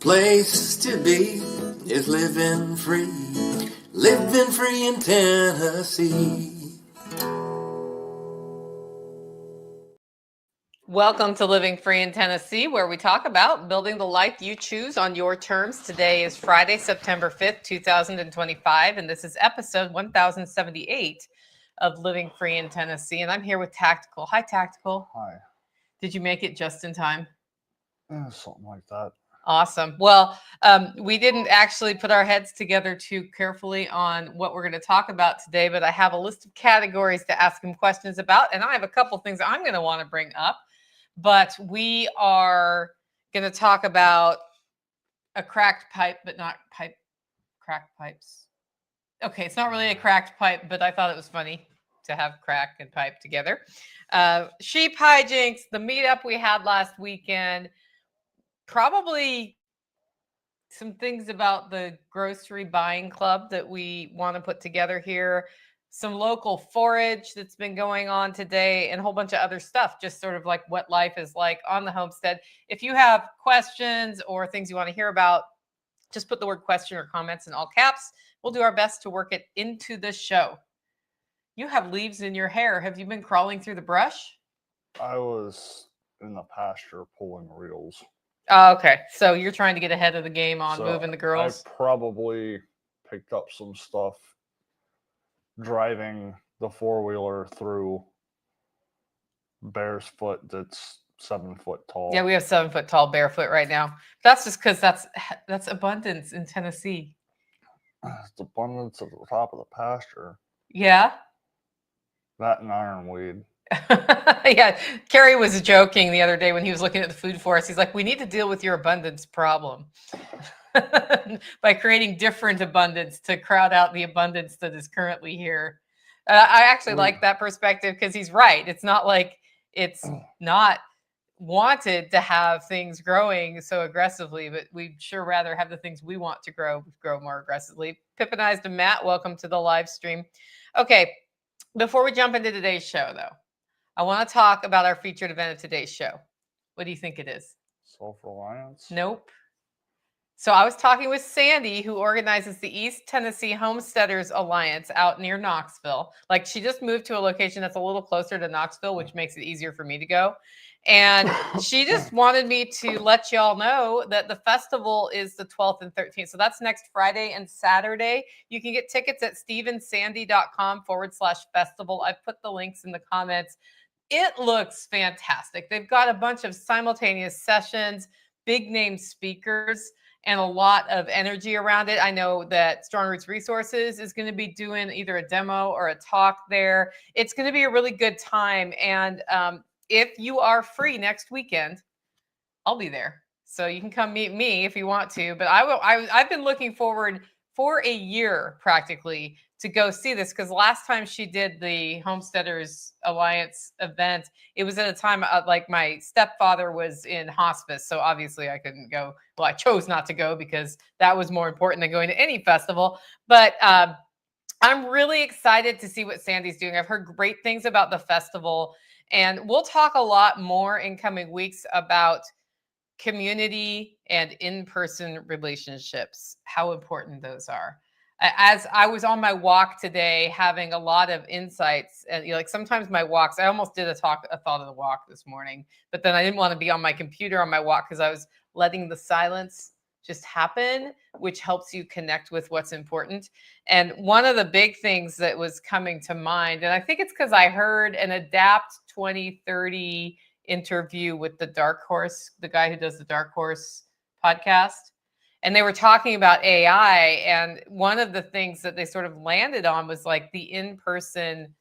place to be is living free in Tennessee. Welcome to Living Free in Tennessee, where we talk about building the life you choose on your terms. Today is Friday, September 5th, 2025, and this is episode 1078 of Living Free in Tennessee. And I'm here with Tactical. Hi, Tactical. Hi. Did you make it just in time? Something like that. Awesome. Well, we didn't actually put our heads together too carefully on what we're going to talk about today, but I have a list of categories to ask him questions about, and I have a couple things I'm going to want to bring up. But we are going to talk about a cracked pipe, but not cracked pipes. Okay, it's not really a cracked pipe, but I thought it was funny to have crack and pipe together. Sheep hijinks, the meetup we had last weekend, probably some things about the grocery buying club that we want to put together here, some local forage that's been going on today, and a whole bunch of other stuff, just sort of like what life is like on the homestead. If you have questions or things you want to hear about, just put the word question or comments in all caps. We'll do our best to work it into the show. You have leaves in your hair. Have you been crawling through the brush? I was in the pasture pulling reels. Oh, okay. So you're trying to get ahead of the game on moving the girls? I probably picked up some stuff driving the four-wheeler through Bear's Foot that's 7 foot tall. Yeah, we have 7 foot tall barefoot right now. That's just because that's abundance in Tennessee. It's abundance at the top of the pasture. Yeah. That and ironweed. Yeah, Kerry was joking the other day when he was looking at the food forest. He's like, we need to deal with your abundance problem by creating different abundance to crowd out the abundance that is currently here. I actually like that perspective because he's right. It's not like it's not wanted to have things growing so aggressively, but we'd sure rather have the things we want to grow more aggressively. Pippinized and Matt, welcome to the live stream. Okay, before we jump into today's show, though, I want to talk about our featured event of today's show. What do you think it is? Self-reliance? Nope. So I was talking with Sandy, who organizes the East Tennessee Homesteaders Alliance out near Knoxville. Like, she just moved to a location that's a little closer to Knoxville, which makes it easier for me to go. And she just wanted me to let y'all know that the festival is the 12th and 13th. So that's next Friday and Saturday. You can get tickets at stephensandy.com/festival. I've put the links in the comments. It looks fantastic. They've got a bunch of simultaneous sessions, big name speakers, and a lot of energy around it. I know that Strong Roots Resources is going to be doing either a demo or a talk there. It's going to be a really good time. And if you are free next weekend, I'll be there. So you can come meet me if you want to. But I've been looking forward for a year practically to go see this, because last time she did the Homesteaders Alliance event, it was at a time like my stepfather was in hospice. So obviously I couldn't go. Well, I chose not to go because that was more important than going to any festival. But I'm really excited to see what Sandy's doing. I've heard great things about the festival, and we'll talk a lot more in coming weeks about community and in-person relationships, how important those are. As I was on my walk today, having a lot of insights, and like sometimes my walks, I almost did a thought of the walk this morning, but then I didn't want to be on my computer on my walk because I was letting the silence just happen, which helps you connect with what's important. And one of the big things that was coming to mind, and I think it's because I heard an Adapt 2030 interview with the Dark Horse, the guy who does the Dark Horse podcast. And they were talking about AI. And one of the things that they sort of landed on was like the in-person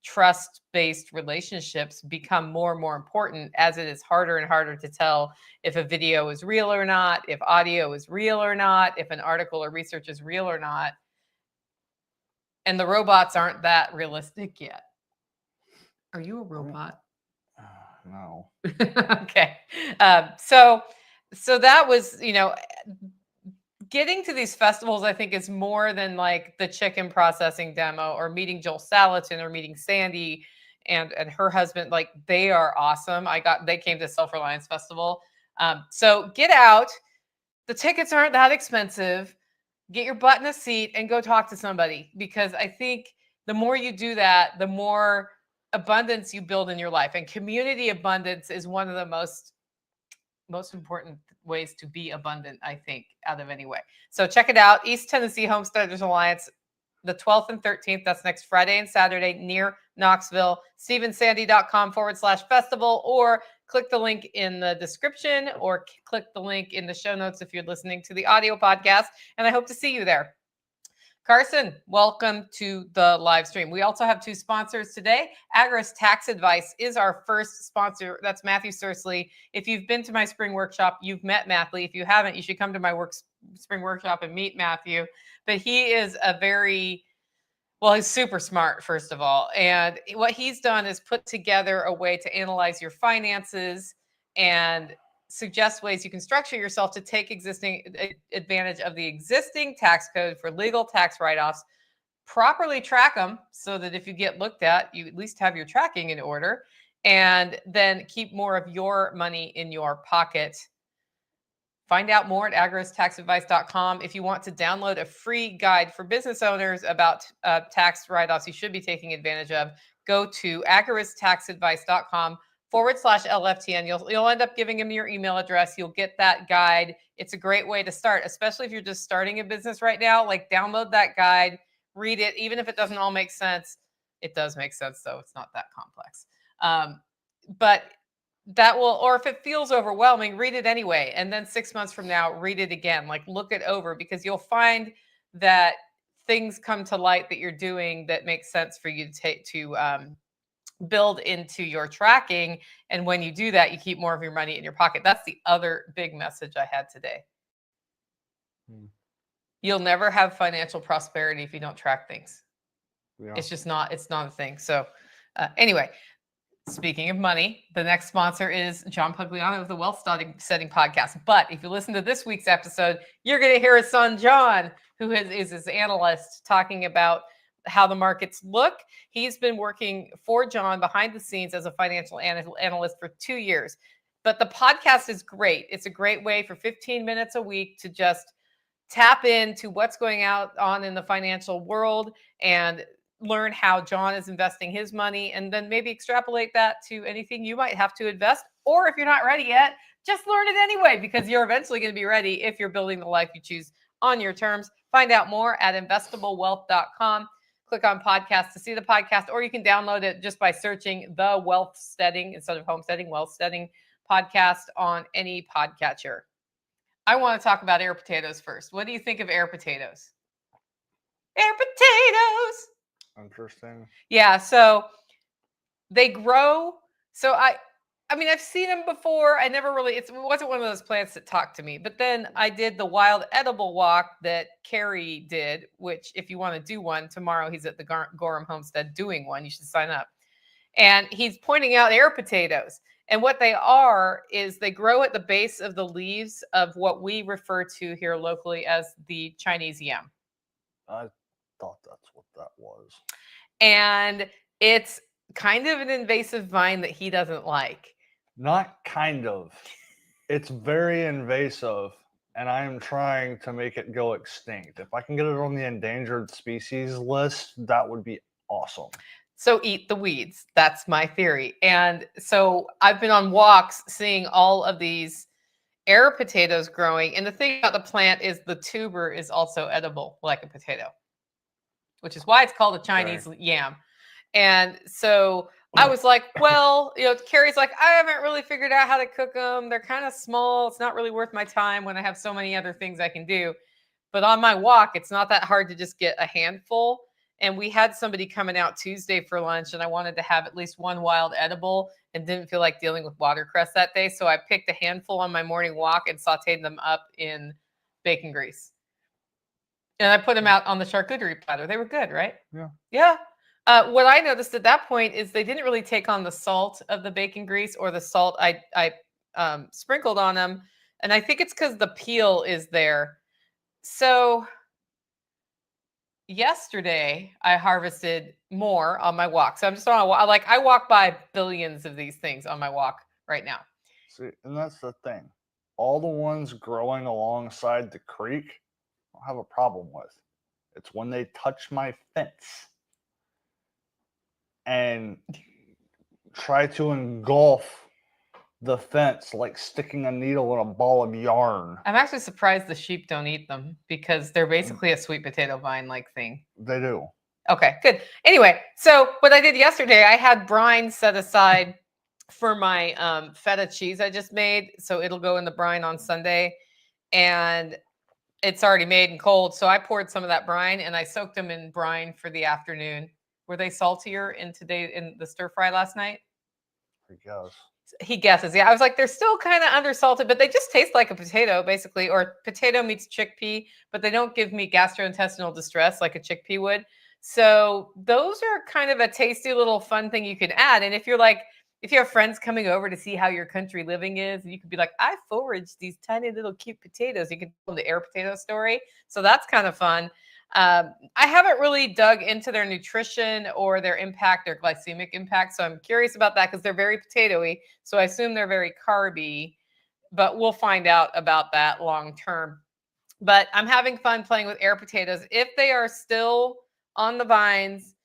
trust-based relationships become more and more important as it is harder and harder to tell if a video is real or not, if audio is real or not, if an article or research is real or not. And the robots aren't that realistic yet. Are you a robot? No. Okay. So that was, getting to these festivals, I think, is more than like the chicken processing demo or meeting Joel Salatin or meeting Sandy and her husband. Like, they are awesome. They came to Self-Reliance Festival. So get out, The tickets aren't that expensive. Get your butt in a seat and go talk to somebody, because I think the more you do that, the more abundance you build in your life. And community abundance is one of the most important ways to be abundant, I think, out of any way. So check it out. East Tennessee Homesteaders Alliance, the 12th and 13th. That's next Friday and Saturday near Knoxville. StephenSandy.com/festival, or click the link in the description, or click the link in the show notes if you're listening to the audio podcast. And I hope to see you there. Carson, welcome to the live stream. We also have two sponsors today. Agorist Tax Advice is our first sponsor. That's Matthew Sursley. If you've been to my spring workshop, you've met Matthew. If you haven't, you should come to my spring workshop and meet Matthew. But he is he's super smart, first of all. And what he's done is put together a way to analyze your finances and suggest ways you can structure yourself to take advantage of the existing tax code for legal tax write-offs, properly track them so that if you get looked at, you at least have your tracking in order, and then keep more of your money in your pocket. Find out more at agoristaxadvice.com. If you want to download a free guide for business owners about tax write-offs you should be taking advantage of, go to agoristaxadvice.com/LFTN. You'll end up giving him your email address. You'll get that guide. It's a great way to start, especially if you're just starting a business right now. Like, download that guide, read it. Even if it doesn't all make sense, it does make sense, though. It's not that complex. But that will, or if it feels overwhelming, read it anyway. And then 6 months from now, read it again. Like, look it over, because you'll find that things come to light that you're doing that makes sense for you to build into your tracking. And when you do that, you keep more of your money in your pocket. That's the other big message I had today. You'll never have financial prosperity if you don't track things. Yeah. It's not a thing. So anyway, speaking of money, the next sponsor is John Pugliano of the Wealth Setting Podcast. But if you listen to this week's episode, you're going to hear his son, John, who is his analyst, talking about how the markets look. He's been working for John behind the scenes as a financial analyst for 2 years. But the podcast is great. It's a great way for 15 minutes a week to just tap into what's going on in the financial world and learn how John is investing his money, and then maybe extrapolate that to anything you might have to invest. Or if you're not ready yet, just learn it anyway, because you're eventually going to be ready if you're building the life you choose on your terms. Find out more at investablewealth.com. Click on podcast to see the podcast, or you can download it just by searching the Wealth Setting instead of Homesteading, Wealth Setting podcast on any podcatcher. I want to talk about air potatoes first. What do you think of air potatoes? Air potatoes! Interesting. Yeah, so they grow. So I mean, I've seen them before. I never really, it wasn't one of those plants that talked to me. But then I did the wild edible walk that Carrie did, which if you want to do one tomorrow, he's at the Gorham Homestead doing one. You should sign up. And he's pointing out air potatoes. And what they are is they grow at the base of the leaves of what we refer to here locally as the Chinese yam. I thought that's what that was. And it's kind of an invasive vine that he doesn't like. Not kind of. It's very invasive, and I am trying to make it go extinct. If I can get it on the endangered species list, that would be awesome. So eat the weeds. That's my theory. And so I've been on walks seeing all of these air potatoes growing. And the thing about the plant is the tuber is also edible like a potato, which is why it's called a Chinese yam. And so I was like, well, Carrie's like, I haven't really figured out how to cook them. They're kind of small. It's not really worth my time when I have so many other things I can do. But on my walk, it's not that hard to just get a handful. And we had somebody coming out Tuesday for lunch, and I wanted to have at least one wild edible and didn't feel like dealing with watercress that day. So I picked a handful on my morning walk and sauteed them up in bacon grease. And I put them out on the charcuterie platter. They were good, right? Yeah. Yeah. What I noticed at that point is they didn't really take on the salt of the bacon grease or the salt I sprinkled on them. And I think it's because the peel is there. So yesterday I harvested more on my walk. So I'm just on a walk. I walk by billions of these things on my walk right now. See, and that's the thing. all the ones growing alongside the creek, I don't have a problem with. It's when they touch my fence and try to engulf the fence like sticking a needle in a ball of yarn. I'm actually surprised the sheep don't eat them because they're basically a sweet potato vine-like thing. They do. Okay, good. Anyway, so what I did yesterday, I had brine set aside for my feta cheese I just made. So it'll go in the brine on Sunday. And it's already made and cold. So I poured some of that brine and I soaked them in brine for the afternoon. Were they saltier in the stir fry last night? I guess. He guesses. Yeah, I was like, they're still kind of undersalted, but they just taste like a potato, basically, or potato meets chickpea, but they don't give me gastrointestinal distress like a chickpea would. So those are kind of a tasty little fun thing you can add. And if you have friends coming over to see how your country living is, you could be like, I foraged these tiny little cute potatoes. You can tell them the air potato story. So that's kind of fun. I haven't really dug into their nutrition or their impact, their glycemic impact. So I'm curious about that because they're very potatoey. So I assume they're very carby, but we'll find out about that long term. But I'm having fun playing with air potatoes. If they are still on the vines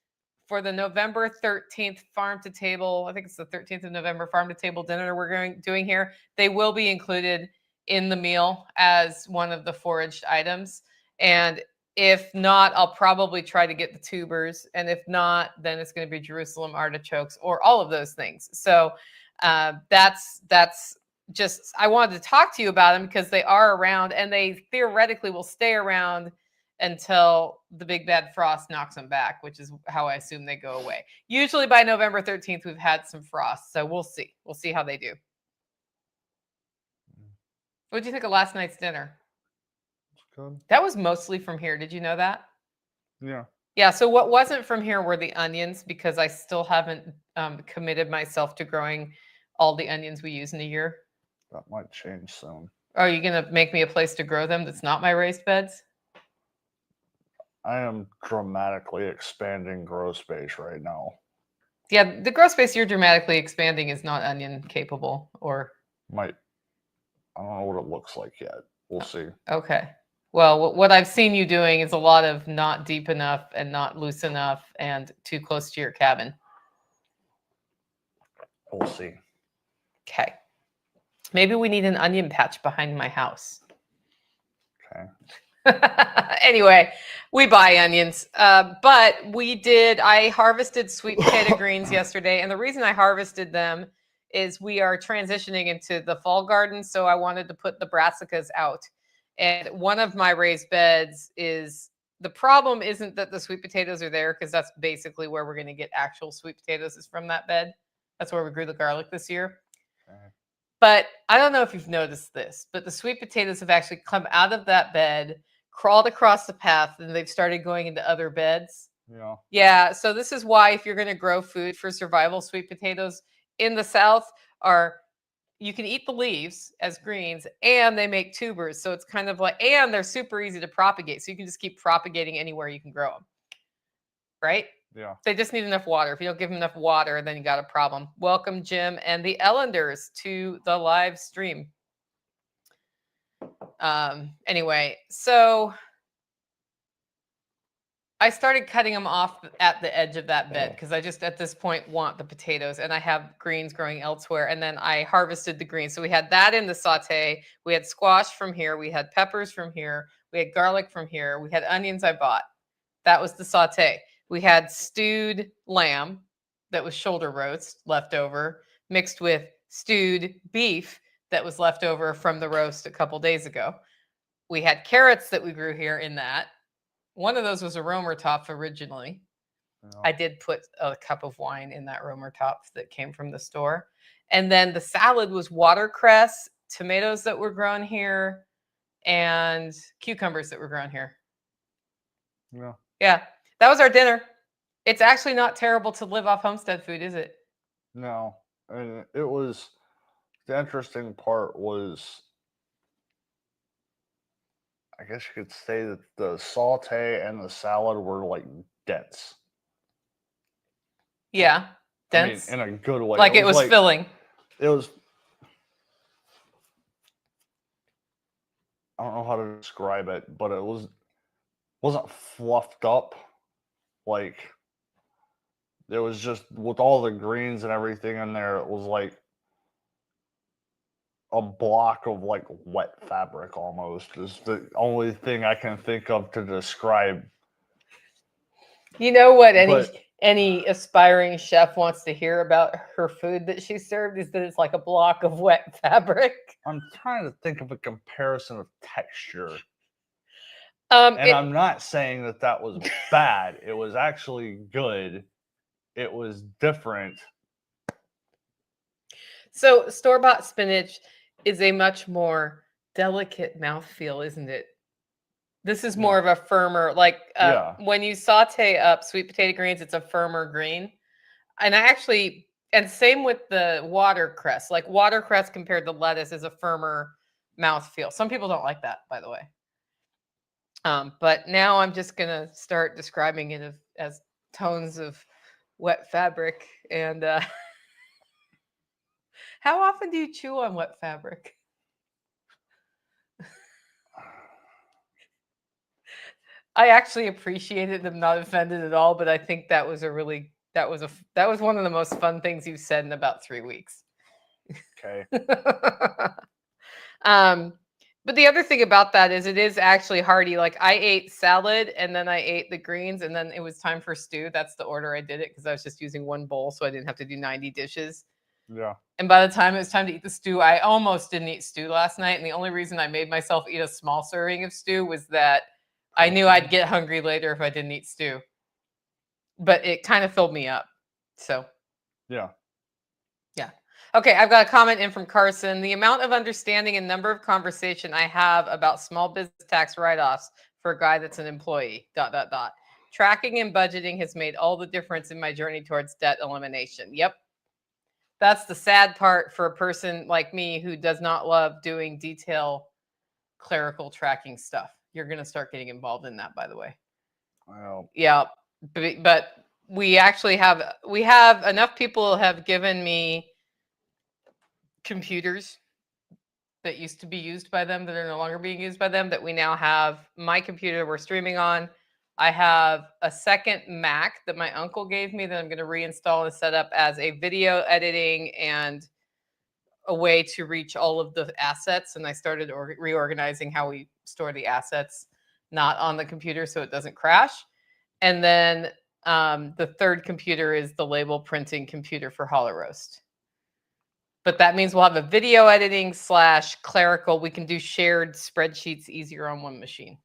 for the November 13th farm to table, I think it's the 13th of November farm to table dinner we're doing here, they will be included in the meal as one of the foraged items. And if not, I'll probably try to get the tubers. And if not, then it's going to be Jerusalem artichokes or all of those things. So that's just, I wanted to talk to you about them because they are around and they theoretically will stay around until the big bad frost knocks them back, which is how I assume they go away. Usually by November 13th, we've had some frost. So we'll see. We'll see how they do. What did you think of last night's dinner? Good. That was mostly from here. Did you know that? Yeah. Yeah. So what wasn't from here were the onions because I still haven't committed myself to growing all the onions we use in a year. That might change soon. Are you going to make me a place to grow them that's not my raised beds? I am dramatically expanding grow space right now. Yeah, the grow space you're dramatically expanding is not onion capable or... I don't know what it looks like yet. We'll see. Okay. Well, what I've seen you doing is a lot of not deep enough and not loose enough and too close to your cabin. We'll see. Okay. Maybe we need an onion patch behind my house. Okay. Anyway, we buy onions. But I harvested sweet potato greens yesterday. And the reason I harvested them is we are transitioning into the fall garden. So I wanted to put the brassicas out. And one of my raised beds is, the problem isn't that the sweet potatoes are there, because that's basically where we're going to get actual sweet potatoes is from that bed. That's where we grew the garlic this year. Okay. But I don't know if you've noticed this, but the sweet potatoes have actually come out of that bed, crawled across the path, and they've started going into other beds. Yeah. Yeah. So this is why if you're going to grow food for survival, sweet potatoes in the South you can eat the leaves as greens and they make tubers. So it's kind of like, and they're super easy to propagate. So you can just keep propagating anywhere you can grow them. Right? Yeah. They just need enough water. If you don't give them enough water, then you got a problem. Welcome, Jim and the Ellenders, to the live stream. Anyway, so I started cutting them off at the edge of that bed because I just at this point want the potatoes, and I have greens growing elsewhere. And then I harvested the greens. So we had that in the saute. We had squash from here. We had peppers from here. We had garlic from here. We had onions I bought. That was the saute. We had stewed lamb that was shoulder roast left over, mixed with stewed beef that was left over from the roast a couple days ago. We had carrots that we grew here in that. One of those was a romer top originally. Yeah. I did put a cup of wine in that romer top that came from the store. And then the salad was watercress, tomatoes that were grown here, and cucumbers that were grown here. Yeah. Yeah. That was our dinner. It's actually not terrible to live off homestead food, is it? No. And it was, the interesting part was, I guess you could say that the saute and the salad were like dense. Yeah. Dense. I mean, in a good way. Like it was filling. It was. I don't know how to describe it, but it wasn't fluffed up. Like, it was just with all the greens and everything in there, it was like a block of like wet fabric almost is the only thing I can think of to describe. You know what But any aspiring chef wants to hear about her food that she served is that it's like a block of wet fabric. I'm trying to think of a comparison of texture. And I'm not saying that that was bad. It was actually good. It was different. So store-bought spinach is a much more delicate mouthfeel, isn't it? This is more of a firmer, like when you saute up sweet potato greens, it's a firmer green. And and same with the watercress. Like watercress compared to lettuce is a firmer mouthfeel. Some people don't like that, by the way. But now I'm just gonna start describing it as tones of wet fabric. And how often do you chew on wet fabric? I actually appreciated them, not offended at all, but I think that was that was one of the most fun things you've said in about 3 weeks. Okay. But the other thing about that is it is actually hearty. Like I ate salad and then I ate the greens and then it was time for stew. That's the order I did it because I was just using one bowl, so I didn't have to do 90 dishes. Yeah. And by the time it was time to eat the stew, I almost didn't eat stew last night. And the only reason I made myself eat a small serving of stew was that I knew I'd get hungry later if I didn't eat stew. But it kind of filled me up. So. Yeah. Yeah. Okay, I've got a comment in from Carson. The amount of understanding and number of conversation I have about small business tax write-offs for a guy that's an employee, ... Tracking and budgeting has made all the difference in my journey towards debt elimination. Yep. That's the sad part for a person like me who does not love doing detail clerical tracking stuff. You're going to start getting involved in that, by the way. Well. Yeah, but we actually have enough people have given me computers that used to be used by them that are no longer being used by them, that we now have my computer we're streaming on. I have a second Mac that my uncle gave me that I'm going to reinstall and set up as a video editing and a way to reach all of the assets. And I started reorganizing how we store the assets, not on the computer so it doesn't crash. And then the third computer is the label printing computer for Holler Roast. But that means we'll have a video editing / clerical. We can do shared spreadsheets easier on one machine.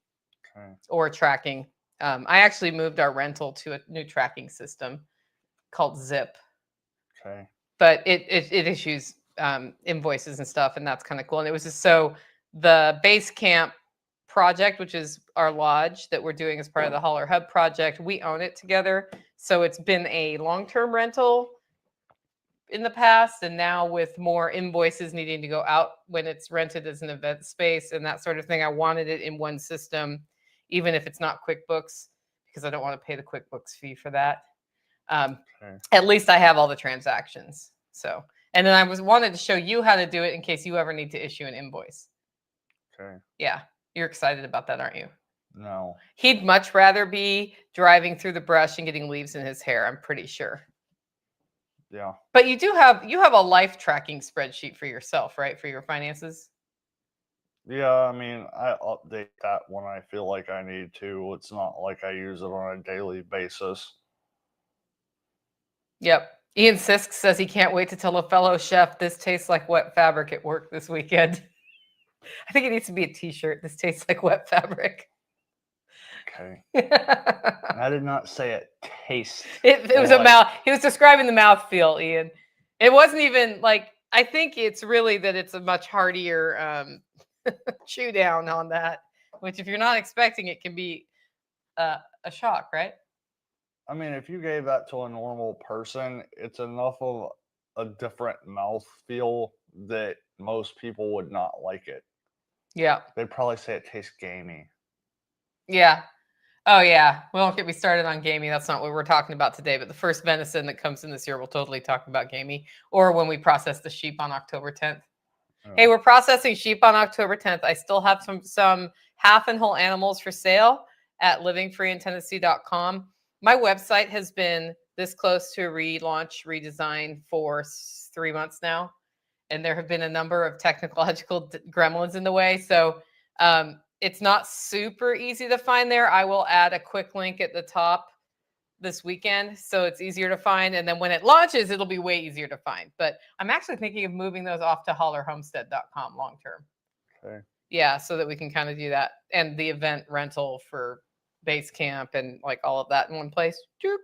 Okay. Or tracking. I actually moved our rental to a new tracking system called Zip. Okay. But it issues invoices and stuff, and that's kind of cool. And it was just so the Basecamp project, which is our lodge that we're doing as part of the Holler Hub project, we own it together. So it's been a long-term rental in the past, and now with more invoices needing to go out when it's rented as an event space and that sort of thing, I wanted it in one system, even if it's not QuickBooks, because I don't want to pay the QuickBooks fee for that. Okay. At least I have all the transactions. So, and then I wanted to show you how to do it in case you ever need to issue an invoice. Okay. Yeah, you're excited about that, aren't you? No. He'd much rather be driving through the brush and getting leaves in his hair, I'm pretty sure. Yeah. But you have a life tracking spreadsheet for yourself, right? For your finances? Yeah, I mean, I update that when I feel like I need to. It's not like I use it on a daily basis. Yep. Ian Sisk says he can't wait to tell a fellow chef this tastes like wet fabric at work this weekend. I think it needs to be a t-shirt. This tastes like wet fabric. Okay. I did not say it tastes. It was a mouth. He was describing the mouthfeel, Ian. It wasn't even like, I think it's really that it's a much heartier chew down on that, which if you're not expecting it can be a shock, right? I mean, if you gave that to a normal person, it's enough of a different mouthfeel that most people would not like it. Yeah. They'd probably say it tastes gamey. Yeah. Oh, yeah. We won't get me started on gamey. That's not what we're talking about today. But the first venison that comes in this year, we'll totally talk about gamey. Or when we process the sheep on October 10th. Hey, we're processing sheep on October 10th. I still have some half and whole animals for sale at livingfreeintennessee.com. My website has been this close to a relaunch, redesign for 3 months now. And there have been a number of technological gremlins in the way. So it's not super easy to find there. I will add a quick link at the top this weekend, so it's easier to find. And then when it launches, it'll be way easier to find. But I'm actually thinking of moving those off to hollerhomestead.com long term. Okay. Yeah, so that we can kind of do that. And the event rental for Basecamp and like all of that in one place. Doop.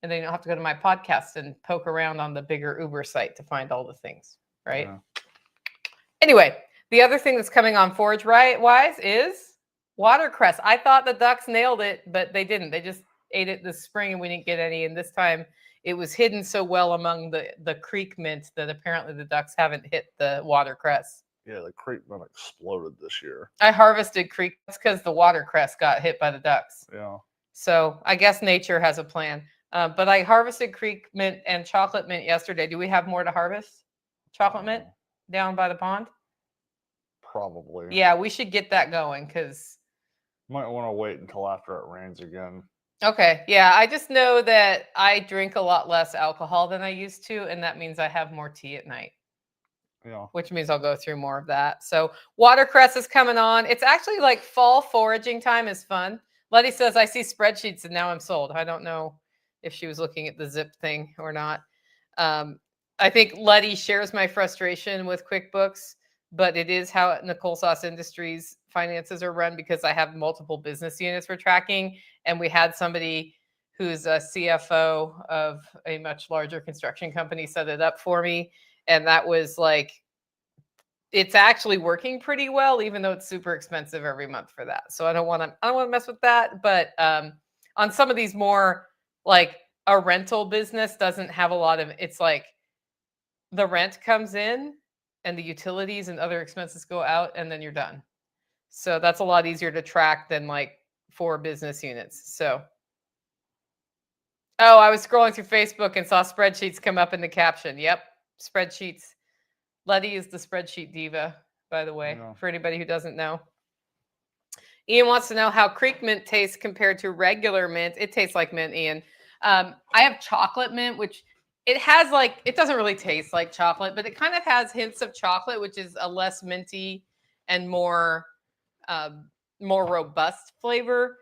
And then you don't have to go to my podcast and poke around on the bigger Uber site to find all the things, right? Yeah. Anyway, the other thing that's coming on Forage Wise is watercress. I thought the ducks nailed it, but they didn't. They just ate it this spring and we didn't get any. And this time it was hidden so well among the creek mint that apparently the ducks haven't hit the watercress. Yeah, the creek mint exploded this year. I harvested creek because the watercress got hit by the ducks. Yeah. So I guess nature has a plan. But I harvested creek mint and chocolate mint yesterday. Do we have more to harvest? Chocolate mint down by the pond? Probably. Yeah, we should get that going because. Might want to wait until after it rains again. Okay. Yeah. I just know that I drink a lot less alcohol than I used to. And that means I have more tea at night. Yeah. Which means I'll go through more of that. So watercress is coming on. It's actually like fall foraging time is fun. Letty says, I see spreadsheets and now I'm sold. I don't know if she was looking at the zip thing or not. I think Letty shares my frustration with QuickBooks, but it is how Nicole Sauce Industries finances are run because I have multiple business units for tracking. And we had somebody who's a CFO of a much larger construction company set it up for me. And that was like, it's actually working pretty well, even though it's super expensive every month for that. So I don't want to mess with that. But on some of these more like a rental business doesn't have a lot of, it's like the rent comes in and the utilities and other expenses go out and then you're done. So that's a lot easier to track than like 4 business units. So, oh, I was scrolling through Facebook and saw spreadsheets come up in the caption. Yep. Spreadsheets. Letty is the spreadsheet diva, by the way, for anybody who doesn't know. Ian wants to know how creek mint tastes compared to regular mint. It tastes like mint, Ian. I have chocolate mint, which it has like, it doesn't really taste like chocolate, but it kind of has hints of chocolate, which is a less minty and more robust flavor.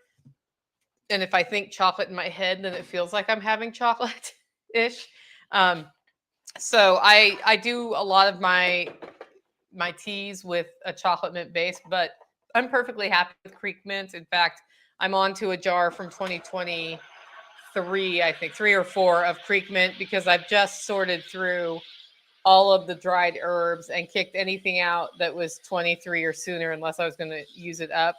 And if I think chocolate in my head, then it feels like I'm having chocolate-ish. So I do a lot of my teas with a chocolate mint base, but I'm perfectly happy with creek mint. In fact, I'm on to a jar from 2023, I think 3 or 4 of creek mint because I've just sorted through all of the dried herbs and kicked anything out that was 23 or sooner unless I was going to use it up.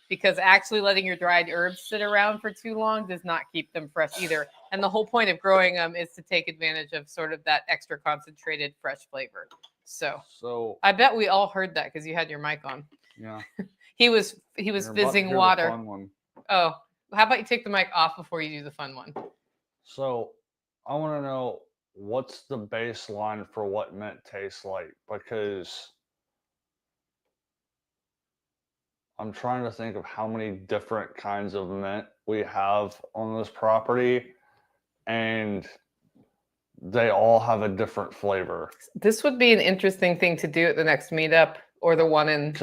Because actually letting your dried herbs sit around for too long does not keep them fresh either. And the whole point of growing them is to take advantage of sort of that extra concentrated fresh flavor. So I bet we all heard that because you had your mic on. Yeah. he was fizzing water. Fun one. Oh, how about you take the mic off before you do the fun one? So I want to know what's the baseline for what mint tastes like, because I'm trying to think of how many different kinds of mint we have on this property, and they all have a different flavor. This would be an interesting thing to do at the next meetup or the one in,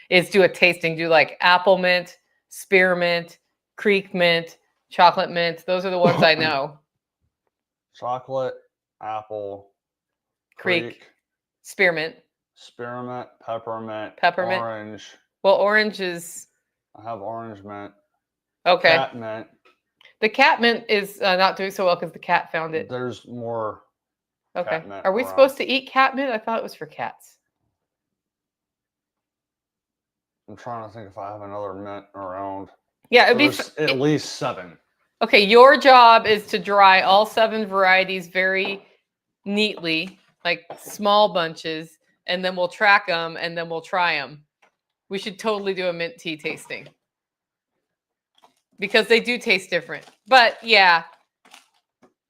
is do a tasting, do like apple mint, spearmint, creek mint, chocolate mint. Those are the ones I know. Chocolate, apple, creek, spearmint, peppermint, orange. Well, orange is. I have orange mint. Okay. Cat mint. The cat mint is not doing so well because the cat found it. There's more. Okay. Are we supposed to eat cat mint? I thought it was for cats. I'm trying to think if I have another mint around. Yeah, it'd be at least 7. Okay, your job is to dry all 7 varieties very neatly, like small bunches, and then we'll track them and then we'll try them. We should totally do a mint tea tasting because they do taste different. But yeah,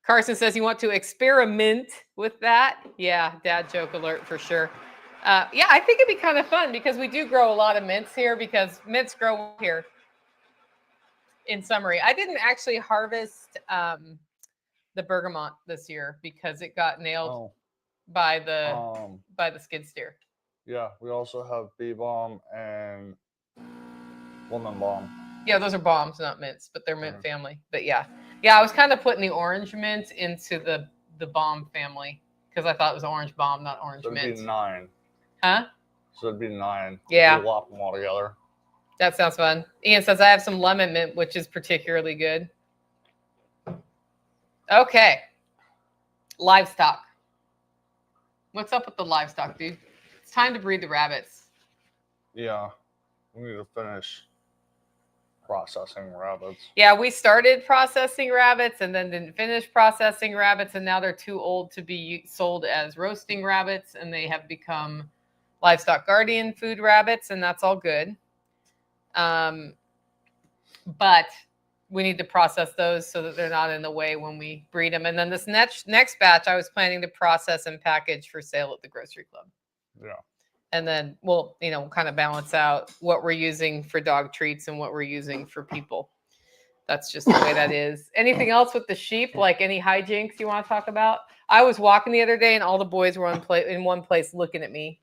Carson says you want to experiment with that. Yeah, dad joke alert for sure. Yeah, I think it'd be kind of fun because we do grow a lot of mints here because mints grow here. In summary, I didn't actually harvest the bergamot this year because it got nailed Oh, by the skid steer. yeah. We also have bee balm and lemon balm. Yeah, those are bombs, not mints, but they're mint Mhm. family. But yeah, I was kind of putting the orange mint into the bomb family because I thought it was orange bomb, not orange So it'd mint. be 9. Huh? So it'd be 9. Yeah. If you lop them all together. That sounds fun. Ian says I have some lemon mint, which is particularly good. Okay. Livestock. What's up with the livestock, dude? It's time to breed the rabbits. Yeah. We need to finish processing rabbits. Yeah, we started processing rabbits and then didn't finish processing rabbits, and now they're too old to be sold as roasting rabbits, and they have become livestock guardian food rabbits, and that's all good. But we need to process those so that they're not in the way when we breed them. And then this next batch, I was planning to process and package for sale at the grocery club. Yeah. And then we'll, kind of balance out what we're using for dog treats and what we're using for people. That's just the way that is. Anything else with the sheep? Like any hijinks you want to talk about? I was walking the other day and all the boys were in one place looking at me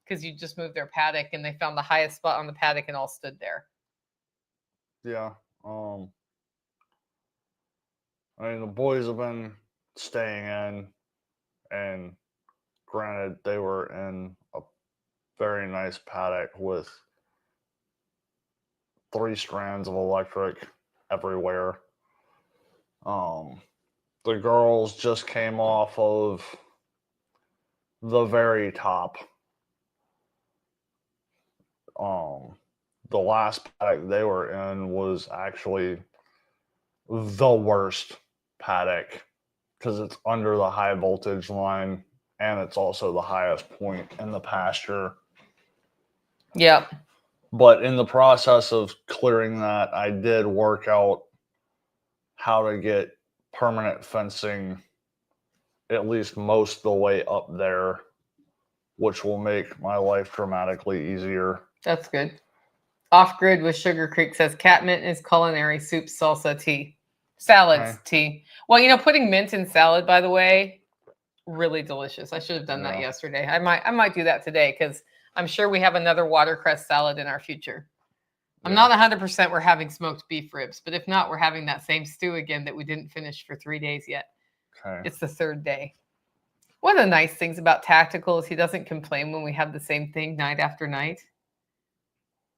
because you just moved their paddock and they found the highest spot on the paddock and all stood there. Yeah. I mean, the boys have been staying in, and granted, they were in a very nice paddock with 3 strands of electric everywhere. The girls just came off of the very top. The last paddock they were in was actually the worst paddock because it's under the high voltage line and it's also the highest point in the pasture. Yep. But in the process of clearing that, I did work out how to get permanent fencing at least most of the way up there, which will make my life dramatically easier. That's good. Off Grid with Sugar Creek says cat mint is culinary soup, salsa, tea, salads, Okay. tea. Well, putting mint in salad, by the way, really delicious. I should have done that Yeah. yesterday. I might do that today because I'm sure we have another watercress salad in our future. I'm not 100% we're having smoked beef ribs, but if not, we're having that same stew again that we didn't finish for 3 days yet. Okay. It's the 3rd day. One of the nice things about Tactical is he doesn't complain when we have the same thing night after night.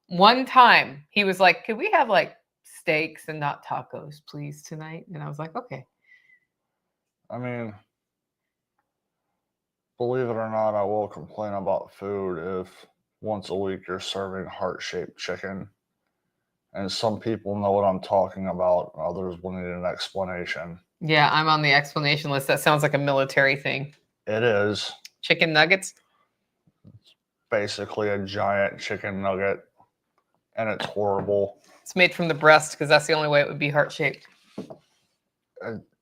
One time he was like, could we have like steaks and not tacos, please, tonight? And I was like, okay. I mean, believe it or not, I will complain about food if once a week you're serving heart-shaped chicken. And some people know what I'm talking about. Others will need an explanation. Yeah, I'm on the explanation list. That sounds like a military thing. It is. Chicken nuggets? It's basically a giant chicken nugget. And it's horrible. It's made from the breast because that's the only way it would be heart-shaped.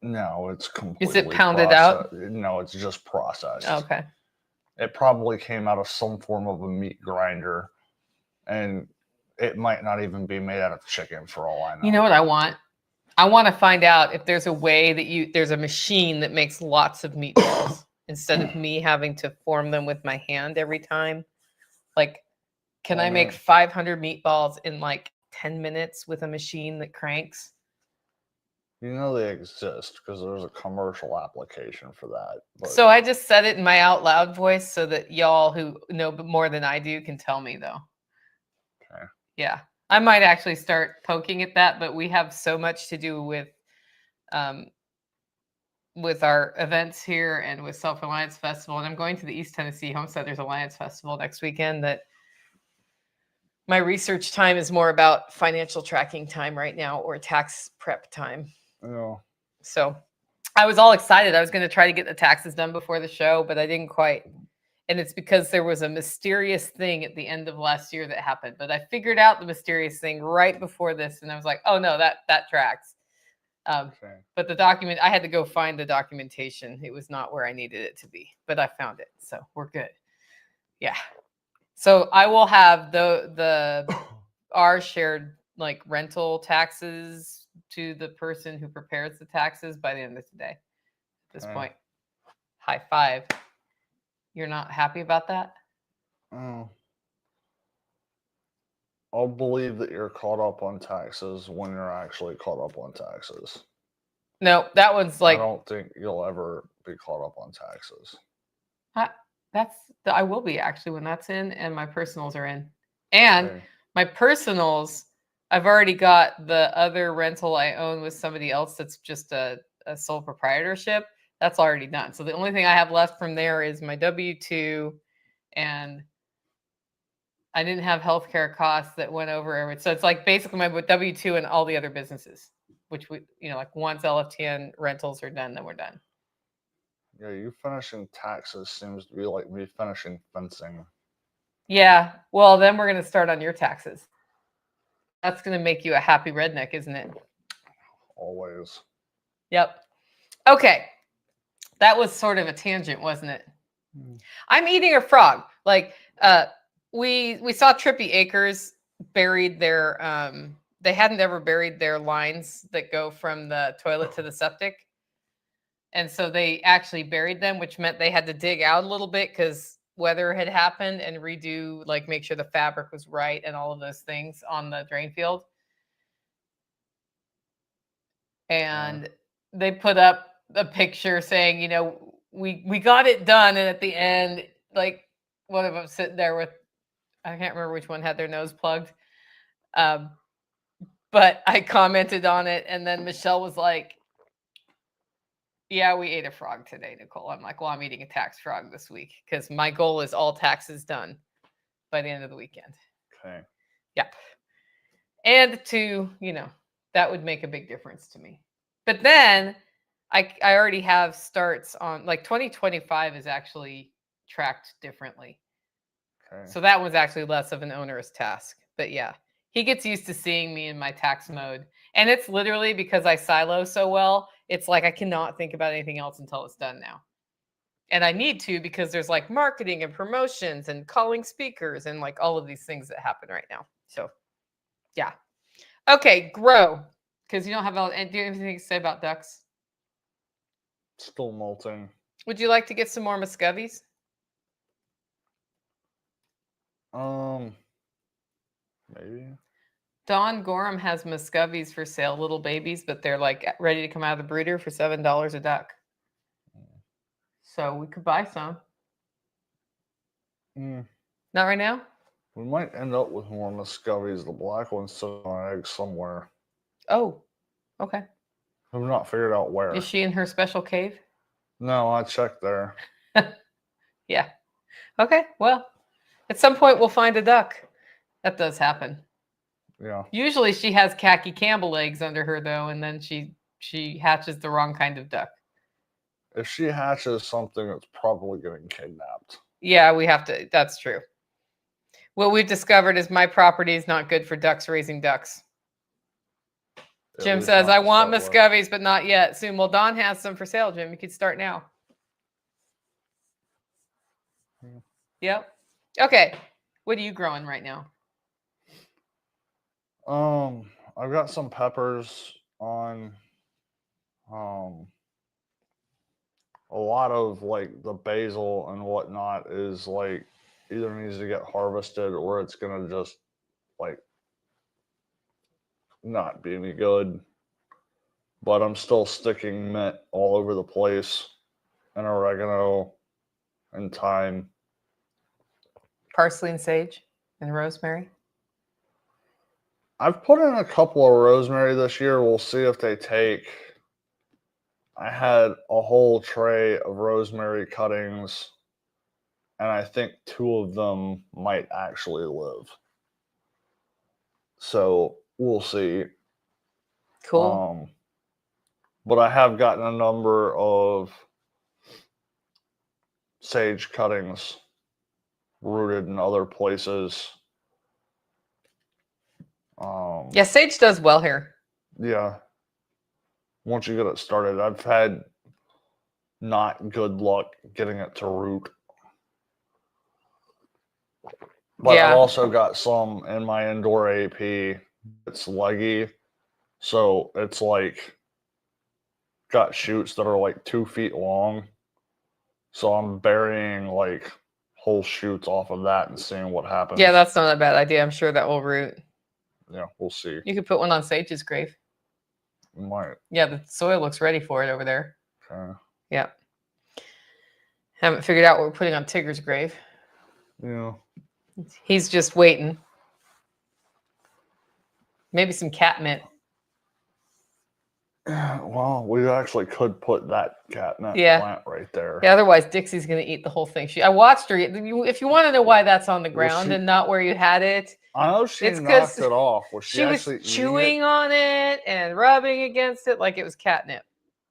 No, it's completely Is it pounded out? No, it's just processed. Okay. It probably came out of some form of a meat grinder. And it might not even be made out of chicken for all I know. You know what I want? I want to find out if there's a way that there's a machine that makes lots of meatballs instead of me having to form them with my hand every time. Like, can I make 500 meatballs in like 10 minutes with a machine that cranks? You know they exist because there's a commercial application for that. But So I just said it in my out loud voice so that y'all who know more than I do can tell me though. Okay. Yeah. I might actually start poking at that, but we have so much to do with our events here and with Self-Reliance Festival. And I'm going to the East Tennessee Homesteaders Alliance Festival next weekend that my research time is more about financial tracking time right now or tax prep time. Yeah. So I was all excited. I was going to try to get the taxes done before the show, but I didn't quite. And it's because there was a mysterious thing at the end of last year that happened. But I figured out the mysterious thing right before this. And I was like, oh, no, that tracks. Okay. But the document, I had to go find the documentation. It was not where I needed it to be, but I found it. So we're good. Yeah. So I will have the our shared like rental taxes to the person who prepares the taxes by the end of today. At this point, high five. You're not happy about that? Oh. I'll believe that you're caught up on taxes when you're actually caught up on taxes. No, that one's like I don't think you'll ever be caught up on taxes. I will be actually when that's in and my personals are in. And my personals, I've already got the other rental I own with somebody else that's just a sole proprietorship. That's already done. So the only thing I have left from there is my W-2, and I didn't have healthcare costs that went over everything. So it's like basically my W-2 and all the other businesses, which we, like once LFTN rentals are done, then we're done. Yeah, you finishing taxes seems to be like me finishing fencing. Yeah, well, then we're going to start on your taxes. That's going to make you a happy redneck, isn't it? Always. Yep. Okay. That was sort of a tangent, wasn't it? I'm eating a frog. Like, we saw Trippy Acres buried their, they hadn't ever buried their lines that go from the toilet to the septic. And so they actually buried them, which meant they had to dig out a little bit because weather had happened and redo, like make sure the fabric was right and all of those things on the drain field. And they put up a picture saying, we got it done. And at the end, like one of them sitting there with, I can't remember which one had their nose plugged. But I commented on it. And then Michelle was like, yeah, we ate a frog today, Nicole. I'm like, well, I'm eating a tax frog this week because my goal is all taxes done by the end of the weekend. Okay. Yep. And that would make a big difference to me. But then I already have starts on, like 2025 is actually tracked differently. Okay. So that was actually less of an onerous task. But yeah, he gets used to seeing me in my tax mode. And it's literally because I silo so well. It's like I cannot think about anything else until it's done now. And I need to because there's like marketing and promotions and calling speakers and like all of these things that happen right now. So yeah. Okay, grow. Because you don't have do you have anything to say about ducks? Still molting. Would you like to get some more muscovies? Maybe. Don Gorham has muscovies for sale, little babies, but they're like ready to come out of the breeder for $7 a duck. So we could buy some. Not right now? We might end up with more muscovies. The black one's still on eggs somewhere. Oh, okay. I've not figured out where. Is she in her special cave? No, I checked there. Yeah. Okay, well, at some point we'll find a duck. That does happen. Yeah. Usually she has khaki Campbell eggs under her, though, and then she hatches the wrong kind of duck. If she hatches something, it's probably getting kidnapped. Yeah, we have to. That's true. What we've discovered is my property is not good for ducks raising ducks. Jim says, I want muscovies, but not yet. Soon. Well, Don has some for sale, Jim. You could start now. Yep. Okay. What are you growing right now? I've got some peppers on. A lot of like the basil and whatnot is like either needs to get harvested or it's gonna just like not be any good. But I'm still sticking mint all over the place, and oregano and thyme. Parsley and sage and rosemary. I've put in a couple of rosemary this year. We'll see if they take. I had a whole tray of rosemary cuttings, and I think 2 of them might actually live. So we'll see. Cool. But I have gotten a number of sage cuttings rooted in other places. Yeah, sage does well here. Yeah. Once you get it started, I've had not good luck getting it to root. But Yeah. I've also got some in my indoor AP. It's leggy, so it's like got shoots that are like 2 feet long. So I'm burying like whole shoots off of that and seeing what happens. Yeah, that's not a bad idea. I'm sure that will root. Yeah, we'll see. You could put one on Sage's grave. Might. Yeah, the soil looks ready for it over there. Okay. Yeah. Haven't figured out what we're putting on Tigger's grave. Yeah. He's just waiting. Maybe some catnip. Well, we actually could put that catnip plant right there. Yeah, otherwise Dixie's going to eat the whole thing. I watched her. If you want to know why that's on the ground and not where you had it, I know she knocked it off. She was chewing on it and rubbing against it like it was catnip.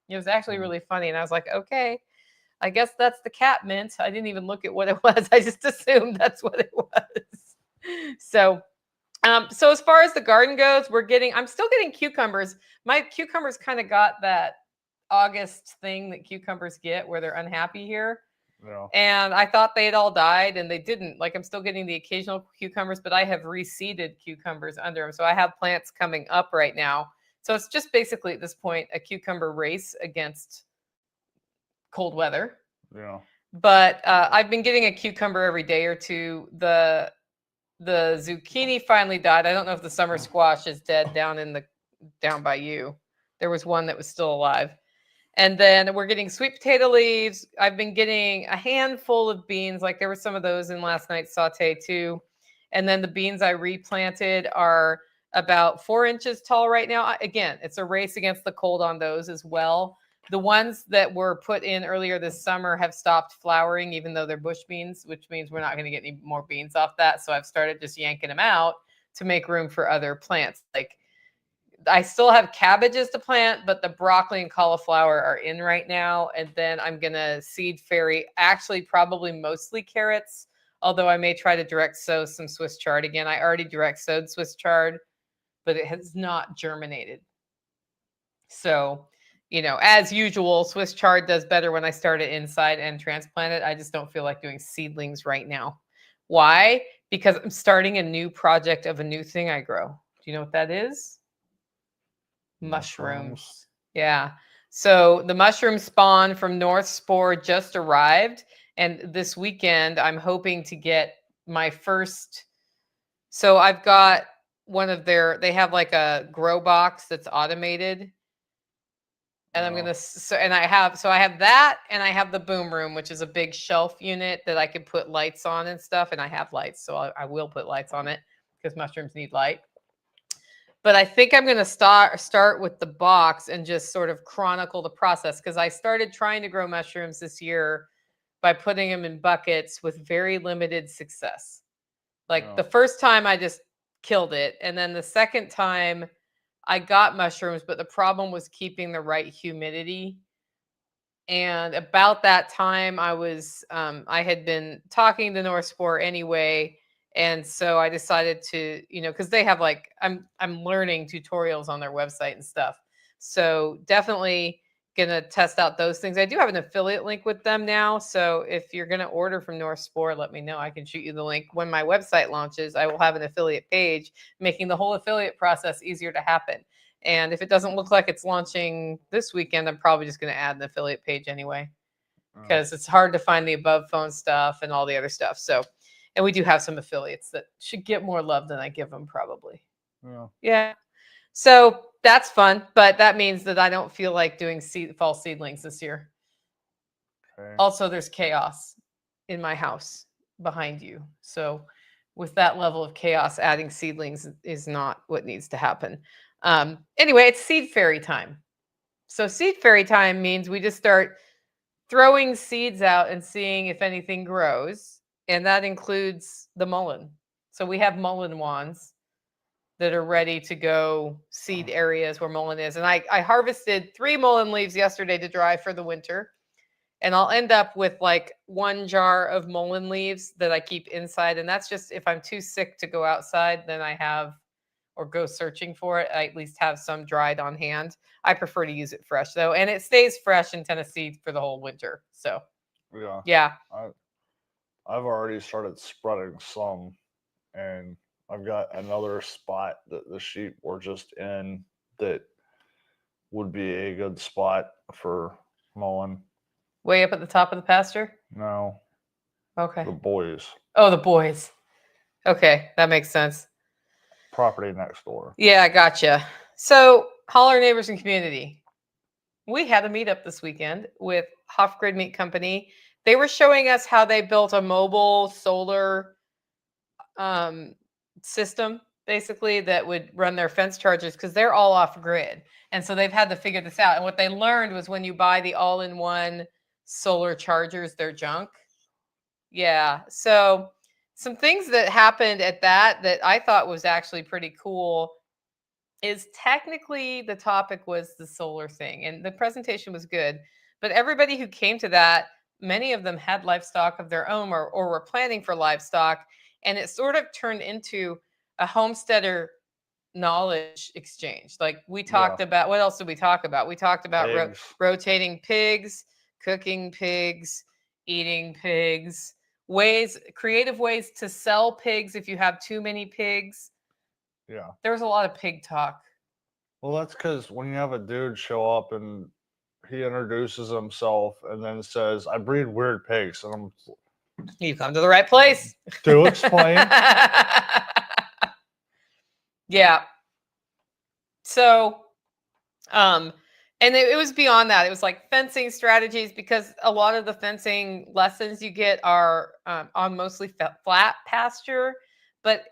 It was actually really funny. And I was like, okay, I guess that's the cat mint. I didn't even look at what it was. I just assumed that's what it was. So as far as the garden goes, I'm still getting cucumbers. My cucumbers kind of got that August thing that cucumbers get where they're unhappy here. Yeah. And I thought they'd all died and they didn't. Like I'm still getting the occasional cucumbers, but I have reseeded cucumbers under them. So I have plants coming up right now. So it's just basically at this point a cucumber race against cold weather. Yeah. But I've been getting a cucumber every day or two. The zucchini finally died. I don't know if the summer squash is dead down by you. There was one that was still alive. And then we're getting sweet potato leaves. I've been getting a handful of beans. Like there were some of those in last night's saute too. And then the beans I replanted are about 4 inches tall right now. Again, it's a race against the cold on those as well. The ones that were put in earlier this summer have stopped flowering, even though they're bush beans, which means we're not going to get any more beans off that. So I've started just yanking them out to make room for other plants. Like I still have cabbages to plant, but the broccoli and cauliflower are in right now. And then I'm going to seed fairy, actually probably mostly carrots, although I may try to direct sow some Swiss chard again. I already direct sowed Swiss chard, but it has not germinated. So, as usual, Swiss chard does better when I start it inside and transplant it. I just don't feel like doing seedlings right now. Why? Because I'm starting a new project of a new thing I grow. Do you know what that is? Mushrooms. Yeah. So the mushroom spawn from North Spore just arrived. And this weekend, I'm hoping to get my first. So I've got one of they have like a grow box that's automated. And I'm going to, I have that and I have the boom room, which is a big shelf unit that I could put lights on and stuff. And I have lights. So I will put lights on it because mushrooms need light. But I think I'm going to start with the box and just sort of chronicle the process because I started trying to grow mushrooms this year by putting them in buckets with very limited success. Like the first time I just killed it. And then the second time I got mushrooms, but the problem was keeping the right humidity. And about that time I had been talking to North Spore anyway. And so I decided to, because they have I'm learning tutorials on their website and stuff. So definitely going to test out those things. I do have an affiliate link with them now. So if you're going to order from North Spore, let me know. I can shoot you the link. When my website launches, I will have an affiliate page, making the whole affiliate process easier to happen. And if it doesn't look like it's launching this weekend, I'm probably just going to add an affiliate page anyway, because it's hard to find the above phone stuff and all the other stuff. So, and we do have some affiliates that should get more love than I give them probably. Yeah. So that's fun, but that means that I don't feel like doing fall seedlings this year. Okay. Also, there's chaos in my house behind you. So with that level of chaos, adding seedlings is not what needs to happen. Anyway, it's seed fairy time. So seed fairy time means we just start throwing seeds out and seeing if anything grows. And that includes the mullein. So we have mullein wands that are ready to go seed areas where mullein is. And I harvested 3 mullein leaves yesterday to dry for the winter. And I'll end up with like 1 jar of mullein leaves that I keep inside. And that's just if I'm too sick to go outside, then I have, or go searching for it, I at least have some dried on hand. I prefer to use it fresh though. And it stays fresh in Tennessee for the whole winter. So yeah. I've already started spreading some, and I've got another spot that the sheep were just in that would be a good spot for mowing. Way up at the top of the pasture? No, Okay. the boys' Oh, the boys. Okay, that makes sense. property next door. Yeah, I gotcha. So, Holler Neighbors and Community. We had a meetup this weekend with Hofgrid Meat Company. They were showing us how they built a mobile solar system, basically, that would run their fence chargers because they're all off grid. And so they've had to figure this out. And what they learned was when you buy the all-in-one solar chargers, they're junk. Yeah. So some things that happened at that I thought was actually pretty cool is technically the topic was the solar thing, and the presentation was good, but everybody who came to that, many of them had livestock of their own or were planning for livestock, and it sort of turned into a homesteader knowledge exchange. Like we talked about, what else did we talk about? We talked about rotating pigs, cooking pigs, eating pigs, creative ways to sell pigs if you have too many pigs. Yeah. There was a lot of pig talk. Well, that's because when you have a dude show up and he introduces himself and then says, I breed weird pigs. And You've come to the right place. Do explain. Yeah. So, and it was beyond that. It was like fencing strategies, because a lot of the fencing lessons you get are on mostly flat pasture. But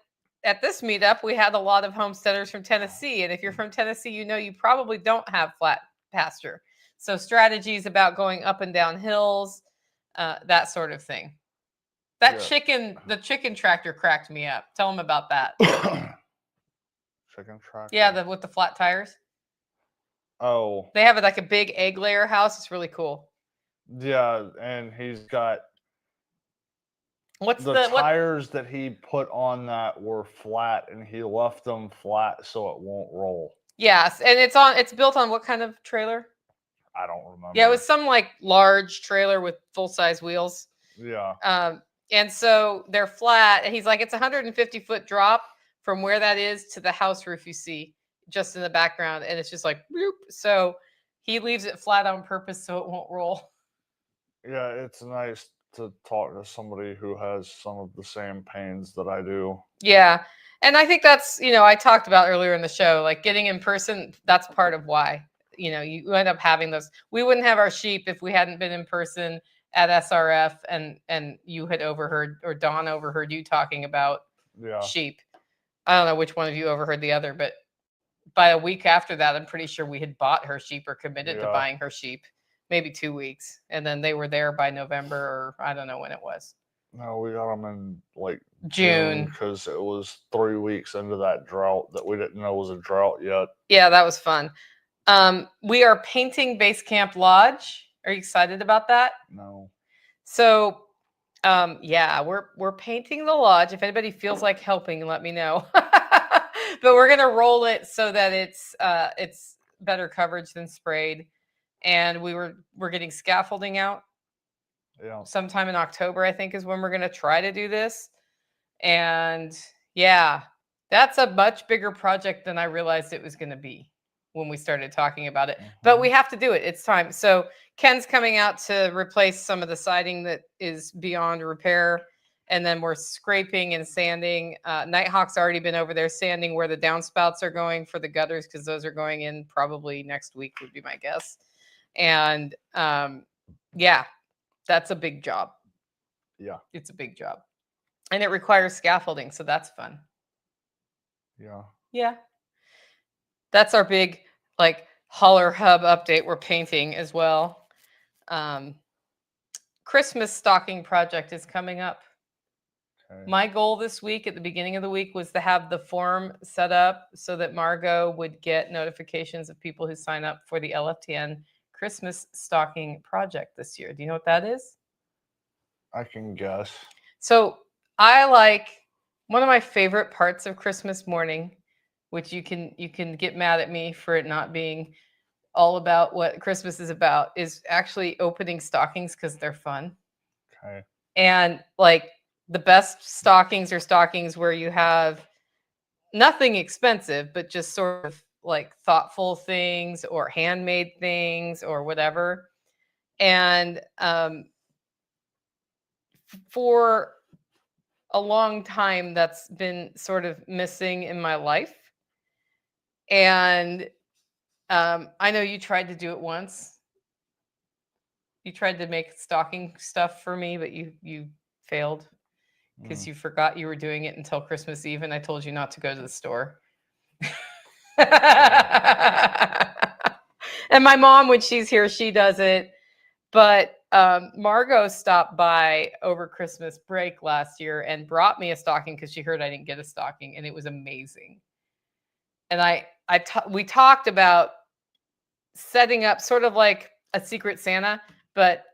at this meetup, we had a lot of homesteaders from Tennessee. And if you're from Tennessee, you know you probably don't have flat pasture. So strategies about going up and down hills, that sort of thing. That the chicken tractor cracked me up. Tell them about that. Chicken tractor? Yeah, with the flat tires. Oh. They have like a big egg layer house. It's really cool. Yeah, and he's got the tires that he put on that were flat, and he left them flat so it won't roll. Yes, and it's built on what kind of trailer? I don't remember. Yeah, it was some like large trailer with full-size wheels. Yeah. And so they're flat, and he's like, it's a 150-foot drop from where that is to the house roof you see just in the background, and it's just like bloop. So he leaves it flat on purpose so it won't roll. Yeah, it's nice to talk to somebody who has some of the same pains that I do. Yeah. And I think that's, I talked about earlier in the show, like getting in person, that's part of why, you end up having those. We wouldn't have our sheep if we hadn't been in person at SRF and you had overheard, or Dawn overheard you talking about sheep. I don't know which one of you overheard the other, but by a week after that, I'm pretty sure we had bought her sheep or committed to buying her sheep. Maybe 2 weeks. And then they were there by November, or I don't know when it was. No, we got them in like June, because it was 3 weeks into that drought that we didn't know was a drought yet. Yeah, that was fun. We are painting Basecamp Lodge. Are you excited about that? No. So, yeah, we're painting the lodge. If anybody feels like helping, let me know. But we're gonna roll it so that it's better coverage than sprayed. And we're getting scaffolding out. Yeah. Sometime in October, I think, is when we're gonna try to do this. And yeah, that's a much bigger project than I realized it was gonna be when we started talking about it. But we have to do it. It's time. So Ken's coming out to replace some of the siding that is beyond repair. And then we're scraping and sanding. Nighthawk's already been over there sanding where the downspouts are going for the gutters, because those are going in probably next week would be my guess. And yeah, that's a big job. Yeah. It's a big job. And it requires scaffolding, so that's fun. Yeah. Yeah. That's our big like Holler Hub update. We're painting as well. Christmas stocking project is coming up. Okay. My goal this week, at the beginning of the week, was to have the form set up so that Margot would get notifications of people who sign up for the LFTN Christmas stocking project this year. Do you know what that is? I can guess. So I like, one of my favorite parts of Christmas morning, which you can get mad at me for it not being all about what Christmas is about, is actually opening stockings, because they're fun. Okay. And like the best stockings are stockings where you have nothing expensive, but just sort of like thoughtful things or handmade things or whatever. And for a long time, that's been sort of missing in my life. And I know you tried to do it once. You tried to make stocking stuff for me, but you failed because you forgot you were doing it until Christmas Eve, and I told you not to go to the store. And my mom, when she's here, she does it. But Margot stopped by over Christmas break last year and brought me a stocking because she heard I didn't get a stocking, and it was amazing. And we talked about setting up sort of like a Secret Santa, but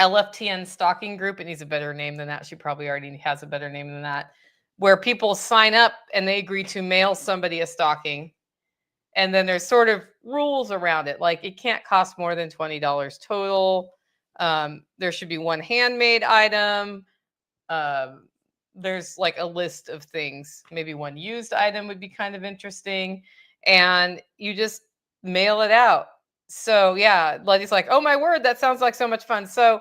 LFTN stocking group. It needs a better name than that. She probably already has a better name than that, where people sign up and they agree to mail somebody a stocking. And then there's sort of rules around it. Like it can't cost more than $20 total. There should be one handmade item. There's like a list of things. Maybe one used item would be kind of interesting. And you just mail it out. So yeah, Letty's like, oh my word, that sounds like so much fun. So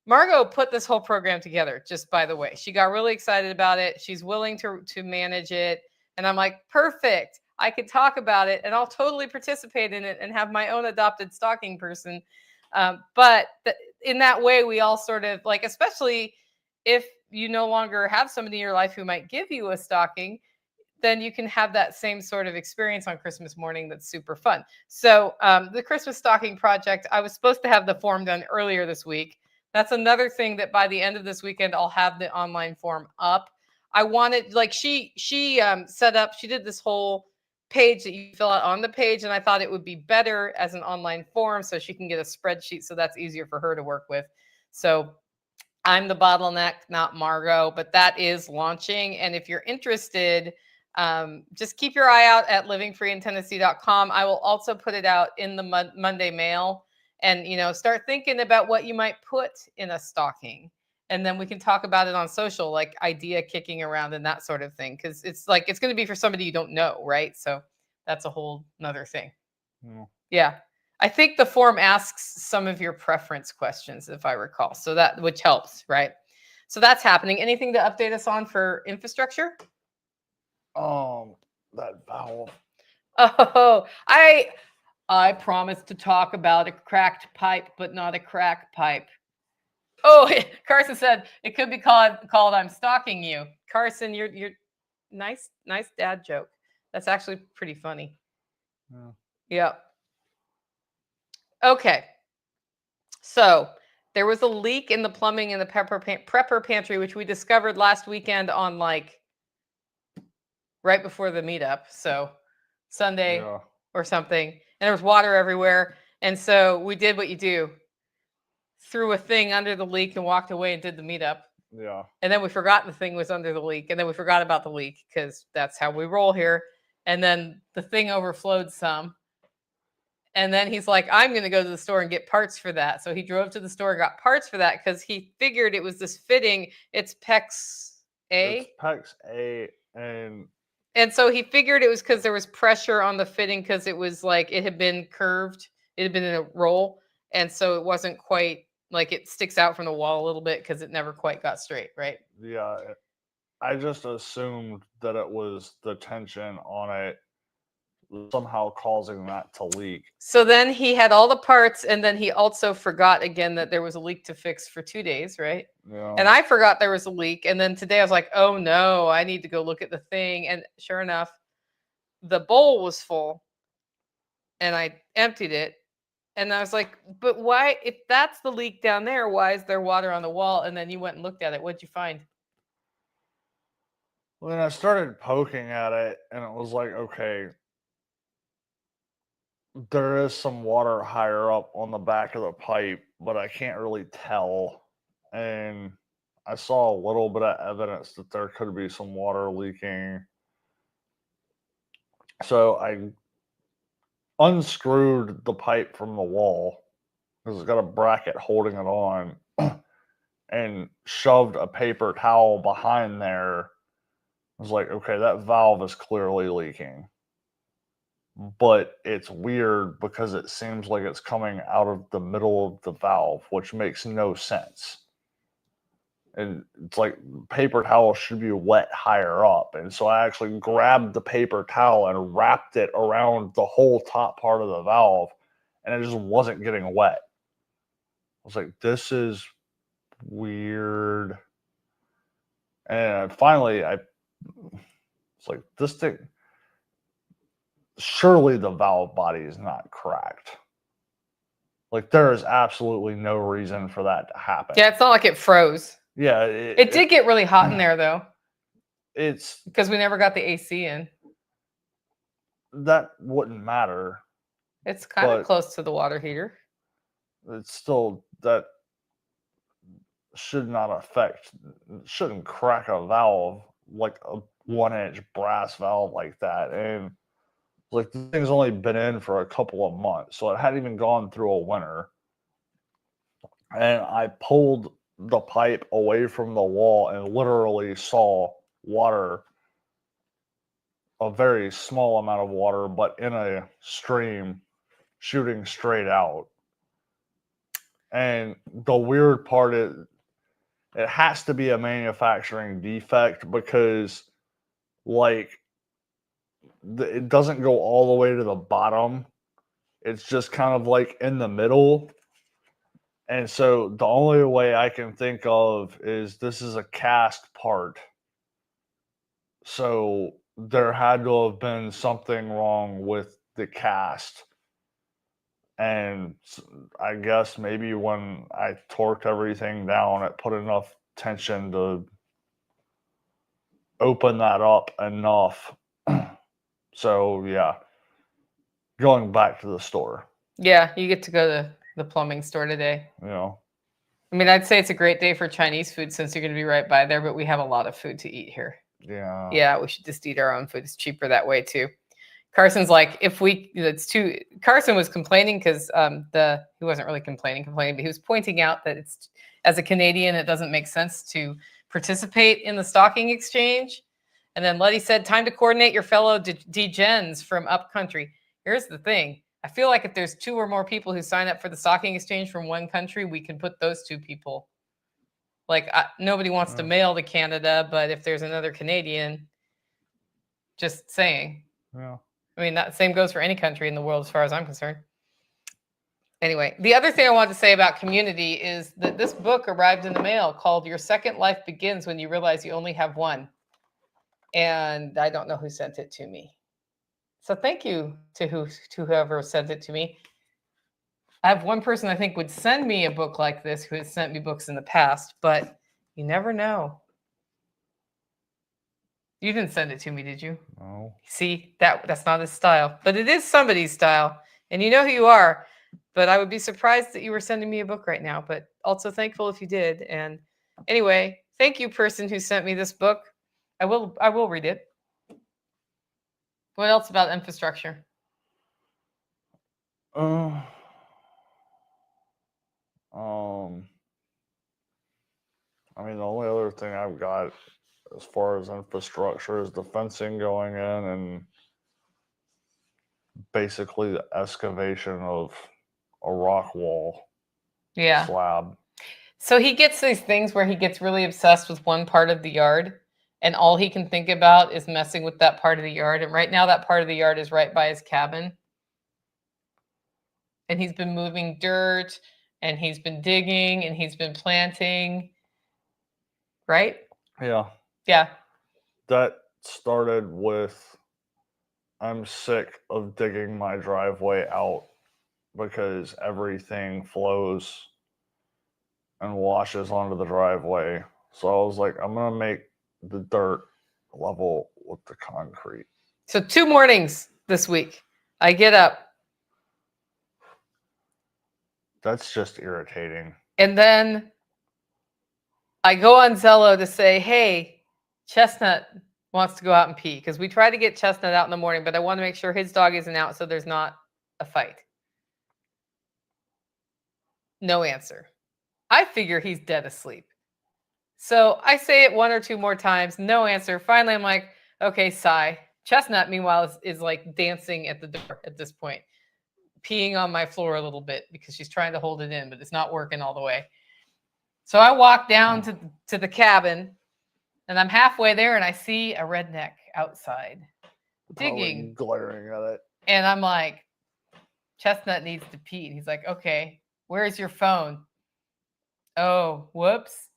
Margot put this whole program together, just by the way. She got really excited about it. She's willing to manage it. And I'm like, perfect. I could talk about it and I'll totally participate in it and have my own adopted stocking person. But in that way, we all sort of like, especially if you no longer have somebody in your life who might give you a stocking, then you can have that same sort of experience on Christmas morning that's super fun. So the Christmas stocking project, I was supposed to have the form done earlier this week. That's another thing that by the end of this weekend, I'll have the online form up. I wanted, like she set up, she did this whole page that you fill out on the page, and I thought it would be better as an online form so she can get a spreadsheet so that's easier for her to work with. So I'm the bottleneck, not Margot, but that is launching. And if you're interested, just keep your eye out at livingfreeintennessee.com. I will also put it out in the Monday mail, and start thinking about what you might put in a stocking, and then we can talk about it on social, like idea kicking around and that sort of thing, because it's like it's going to be for somebody you don't know, right? So that's a whole nother thing. Yeah. I think the form asks some of your preference questions, if I recall, so that which helps, right? So that's happening. Anything to update us on for infrastructure? That valve. Oh, I promised to talk about a cracked pipe, but not a crack pipe. Oh, Carson said it could be called I'm stalking you. Carson, you're nice dad joke. That's actually pretty funny. Yeah. Okay. So there was a leak in the plumbing in the prepper pantry, which we discovered last weekend on like right before the meetup. So Sunday or something. And there was water everywhere. And so we did what you do. Threw a thing under the leak and walked away and did the meetup. Yeah. And then we forgot the thing was under the leak. And then we forgot about the leak because that's how we roll here. And then the thing overflowed some. And then he's like, I'm going to go to the store and get parts for that. So he drove to the store and got parts for that because he figured it was this fitting. It's PEX A. It's PEX A. And so he figured it was because there was pressure on the fitting because it was like it had been curved. It had been in a roll. And so it wasn't quite like it sticks out from the wall a little bit because it never quite got straight, right? Yeah. I just assumed that it was the tension on it somehow causing that to leak. So then he had all the parts, and then he also forgot again that there was a leak to fix for 2 days, right? Yeah. And I forgot there was a leak. And then today I was like, oh no, I need to go look at the thing. And sure enough, the bowl was full and I emptied it. And I was like, but why, if that's the leak down there, why is there water on the wall? And then you went and looked at it. What'd you find? Well, then I started poking at it, and it was like, okay, there is some water higher up on the back of the pipe, but I can't really tell. And I saw a little bit of evidence that there could be some water leaking. So I unscrewed the pipe from the wall because it's got a bracket holding it on. and shoved a paper towel behind there. I was like, okay, that valve is clearly leaking. But it's weird because it seems like it's coming out of the middle of the valve, which makes no sense. And it's like paper towel should be wet higher up. And so I actually grabbed the paper towel and wrapped it around the whole top part of the valve, and it just wasn't getting wet. I was like, this is weird. And finally, it's like, this thing, surely the valve body is not cracked. Like, there is absolutely no reason for that to happen. Yeah, it's not like it froze. Yeah. It did get really hot in there, though. It's because we never got the AC in. That wouldn't matter. It's kind of close to the water heater. It's still, that should not affect, shouldn't crack a valve like a 1-inch brass valve like that. And like, the thing's only been in for a couple of months, so it hadn't even gone through a winter. And I pulled the pipe away from the wall and literally saw water, a very small amount of water, but in a stream shooting straight out. And the weird part is, it has to be a manufacturing defect because, like, it doesn't go all the way to the bottom. It's just kind of like in the middle. And so the only way I can think of is this is a cast part. So there had to have been something wrong with the cast. And I guess maybe when I torqued everything down, it put enough tension to open that up enough. So, yeah, going back to the store. Yeah, you get to go to the plumbing store today. Yeah. I mean, I'd say it's a great day for Chinese food since you're going to be right by there, but we have a lot of food to eat here. Yeah. Yeah, we should just eat our own food. It's cheaper that way, too. Carson's like, Carson was complaining because he wasn't really complaining, but he was pointing out that it's, as a Canadian, it doesn't make sense to participate in the stocking exchange. And then Letty said, time to coordinate your fellow degens from upcountry. Here's the thing. I feel like if there's 2 or more people who sign up for the stocking exchange from one country, we can put those 2 people. Like, nobody wants to mail to Canada, but if there's another Canadian, just saying. Yeah. I mean, that same goes for any country in the world as far as I'm concerned. Anyway, the other thing I wanted to say about community is that this book arrived in the mail called Your Second Life Begins When You Realize You Only Have One. And I don't know who sent it to me. So thank you to whoever sent it to me. I have one person I think would send me a book like this who has sent me books in the past, but you never know. You didn't send it to me, did you? No. See, that's not his style, but it is somebody's style, and you know who you are. But I would be surprised that you were sending me a book right now, but also thankful if you did. And anyway, thank you, person who sent me this book. I will read it. What else about infrastructure? I mean, the only other thing I've got as far as infrastructure is the fencing going in and basically the excavation of a rock wall slab. So he gets these things where he gets really obsessed with one part of the yard, and all he can think about is messing with that part of the yard. And right now that part of the yard is right by his cabin. And he's been moving dirt, and he's been digging, and he's been planting. Right? Yeah. Yeah. That started with, I'm sick of digging my driveway out because everything flows and washes onto the driveway. So I was like, I'm going to make the dirt level with the concrete. So 2 mornings this week, I get up. That's just irritating. And then I go on Zello to say, hey, Chestnut wants to go out and pee, because we try to get Chestnut out in the morning, but I want to make sure his dog isn't out so there's not a fight. No answer. I figure he's dead asleep. So I say it one or two more times, no answer. Finally, I'm like, okay, sigh. Chestnut, meanwhile, is like dancing at the door at this point, peeing on my floor a little bit because she's trying to hold it in, but it's not working all the way. So I walk down to the cabin, and I'm halfway there, and I see a redneck outside digging, glaring at it. and I'm like, Chestnut needs to pee. And he's like, okay, where's your phone? Oh, whoops.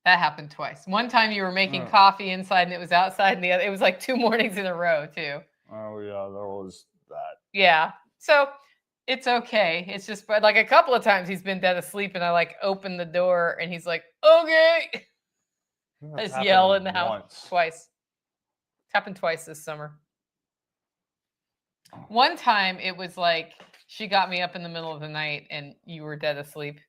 That happened twice. One time you were making coffee inside and it was outside, and the other, it was like 2 mornings in a row too. Oh yeah, there was that. Yeah. So it's okay. It's just like a couple of times he's been dead asleep, and I like open the door and he's like, okay. I just yell in the house twice. It's happened twice this summer. One time it was like she got me up in the middle of the night and you were dead asleep.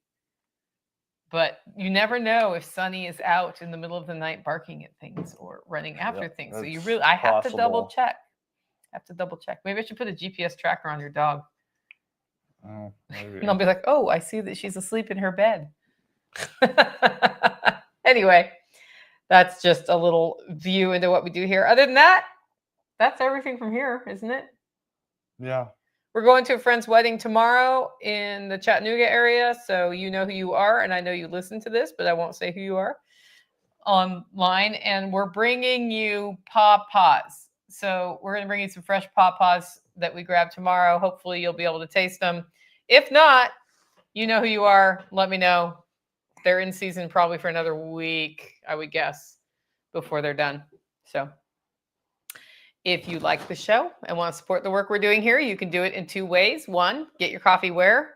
But you never know if Sonny is out in the middle of the night barking at things or running after things. So you really, I have to double check. Maybe I should put a GPS tracker on your dog. Oh, maybe. And I'll be like, oh, I see that she's asleep in her bed. Anyway, that's just a little view into what we do here. Other than that, that's everything from here, isn't it? Yeah. We're going to a friend's wedding tomorrow in the Chattanooga area. So you know who you are, and I know you listen to this, but I won't say who you are online. And we're bringing you pawpaws. So we're going to bring you some fresh pawpaws that we grab tomorrow. Hopefully you'll be able to taste them. If not, you know who you are. Let me know. They're in season probably for another week, I would guess, before they're done. So if you like the show and want to support the work we're doing here, you can do it in 2 ways. 1, get your coffee where?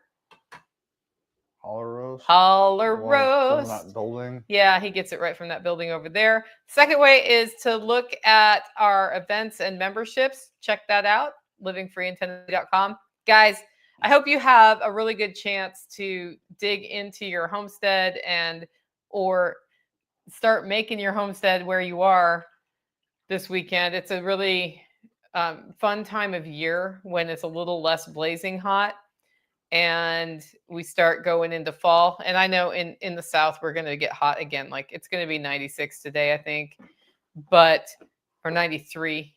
Holler Roast. From that building. Yeah, he gets it right from that building over there. Second way is to look at our events and memberships. Check that out, livingfreeintennessee.com. Guys, I hope you have a really good chance to dig into your homestead or start making your homestead where you are this weekend. It's a really fun time of year when it's a little less blazing hot and we start going into fall. And I know in the South, we're going to get hot again. Like it's going to be 96 today, I think, or 93.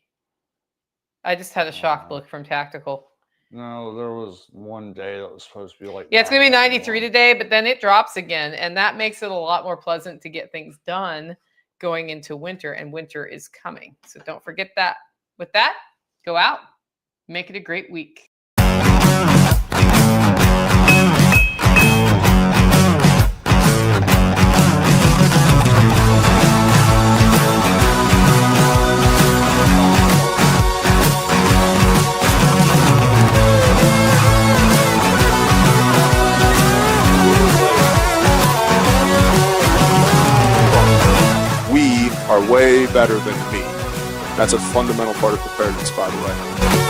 I just had a shock look from Tactical. No, there was one day that was supposed to be like... Yeah, it's going to be 93 today, but then it drops again. And that makes it a lot more pleasant to get things done going into winter, and winter is coming. So don't forget that. With that, go out, make it a great week. We are way better than me. That's a fundamental part of preparedness, by the way.